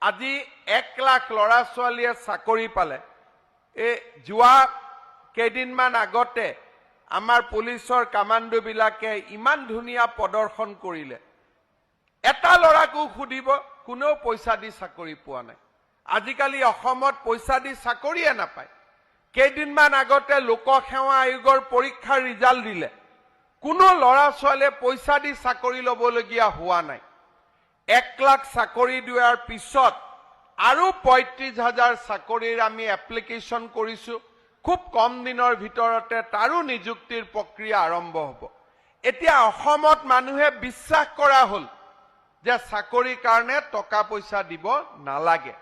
আজি 1 লাখ ল'ৰা ছোৱালীয়ে চাকৰি পালে এই যোৱা কেইদিনমান আগতে আমাৰ পুলিচৰ কামাণ্ডো বিলাকে ইমান ধুনীয়া প্ৰদৰ্শন কৰিলে এটা ল'ৰাকো খুদিব কোনেও পইচা দি চাকৰি পোৱা নাই আজিকালি অসমত পইচা দি চাকৰিয়ে নাপায় কেইদিনমান আগতে লোকসেৱা আয়োগৰ পৰীক্ষাৰ ৰিজাল্ট দিলে কোনো ল'ৰা ছোৱালীয়ে পইচা দি চাকৰি ল'বলগীয়া হোৱা নাই 1 লাখ চাকৰি দিয়াৰ পিছত আৰু ৩৫,০০০ চাকৰিৰ আমি এপ্লিকেশ্যন কৰিছো খুব কম দিনৰ ভিতৰতে তাৰো নিযুক্তিৰ প্ৰক্ৰিয়া আৰম্ভ হ'ব এতিয়া অসমত মানুহে বিশ্বাস কৰা হ'ল যে চাকৰিৰ কাৰণে টকা পইচা দিব নালাগে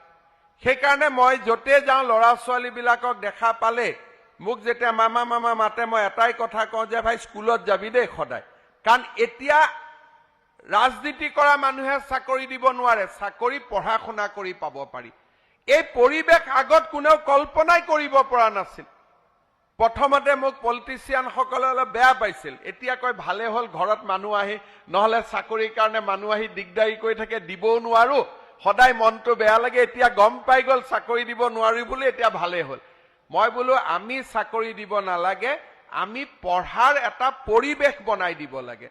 সেইকাৰণে মই যতে যাওঁ ল'ৰা ছোৱালীবিলাকক দেখা পালে মোক যেতিয়া মামা মামা মাতে মই এটাই কথা কওঁ যে ভাই স্কুলত যাবি দেই সদায় কাৰণ এতিয়া ৰাজনীতি কৰা মানুহে চাকৰি দিব নোৱাৰে চাকৰি পঢ়া শুনা কৰি পাব পাৰি এই পৰিবেশ আগত কোনেও কল্পনাই কৰিব পৰা নাছিল প্ৰথমতে মোক পলিটিচিয়ান সকলে অলপ বেয়া পাইছিল এতিয়া কয় ভালে হ'ল ঘৰত মানুহ আহি নহলে চাকৰিৰ কাৰণে মানুহ আহি দিগদাৰি কৰি থাকে দিবও নোৱাৰো সদায় মনটো বেয়া লাগে এতিয়া গম পাই গল চাকৰি দিব নোৱাৰি বুলি এতিয়া ভালে হ'ল মই বলো আমি চাকৰি দিব নালাগে আমি পঢ়াৰ এটা পৰিবেশ বনাই দিব লাগে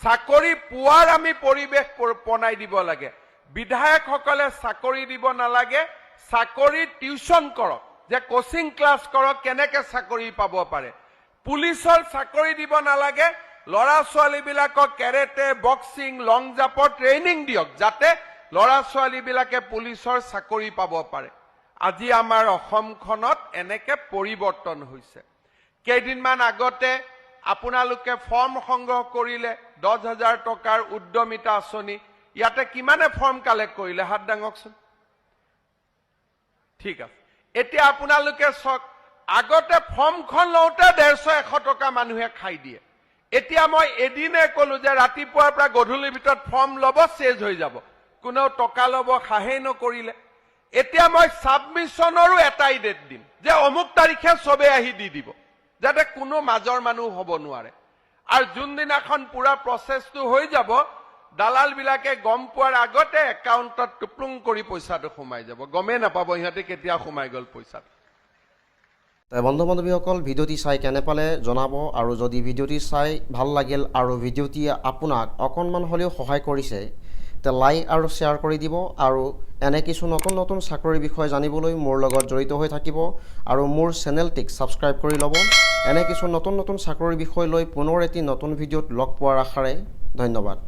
চাকৰি পোৱাৰ আমি পৰিবেশ বনাই দিব লাগে বিধায়কসকলে চাকৰি দিব নালাগে চাকৰি টিউচন কৰক যে কোচিং ক্লাছ কৰক কেনেকে চাকৰি পাব পাৰে পুলিচৰ চাকৰি দিব নালাগে ল'ৰা ছোৱালীবিলাকক কেৰেটে বক্সিং লং জাম্পৰ ট্ৰেইনিং দিয়ক যাতে ল'ৰা ছোৱালীবিলাকে পুলিচৰ চাকৰি পাব পাৰে আজি আমাৰ অসমখনত এনেকে পৰিৱৰ্তন হৈছে কেইদিনমান আগতে আপোনালোকে ফৰ্ম সংগ্ৰহ কৰিলে 10,000 টকাৰ উদ্যমিতা আঁচনি ইয়াতে কিমানে ফৰ্ম কালেক্ট কৰিলে হাত দাঙকচোন ঠিক আছে এতিয়া আপোনালোকে চক আগতে ফৰ্মখন লওঁতে 150-100 টকা মানুহে খাই দিয়ে এতিয়া মই এদিনে কলো যে ৰাতিপুৱাৰ পৰা গধূলিৰ ভিতৰত ফৰ্ম ল'ব চেজ হৈ যাব কোনেও টকা ল'ব খাহেই নকৰিলে এতিয়া মই সাবমিশনৰো এটাই ডেট দিম যে অমুক তাৰিখে সবে আহি দি দিব যাতে কোনো মাজৰ মানুহ হ'ব নোৱাৰে আৰু যোনদিনাখন পুৰা প্ৰচেছটো হৈ যাব দালাল বিলাকে গম পোৱাৰ আগতে একাউণ্টত টুপলুং কৰি পইচাটো সোমাই যাব গমেই নাপাব ইহঁতে কেতিয়া সোমাই গল পইচাটো বন্ধু বান্ধৱীসকল ভিডিঅ'টি চাই কেনে পালে জনাব আৰু যদি ভিডিঅ'টি চাই ভাল লাগিল আৰু ভিডিঅ'টি আপোনাক অকণমান হ'লেও সহায় কৰিছে তে লাইক আৰু শ্বেয়াৰ কৰি দিব আৰু এনে কিছু নতুন নতুন চাকৰিৰ বিষয়ে জানিবলৈ মোৰ লগত জড়িত হৈ থাকিব আৰু মোৰ চেনেলটিক সাবস্ক্ৰাইব কৰি ল'ব এনে কিছু নতুন নতুন চাকৰিৰ বিষয় লৈ পুনৰ এটি নতুন ভিডিঅ'ত লগ পোৱাৰ আশাৰে ধন্যবাদ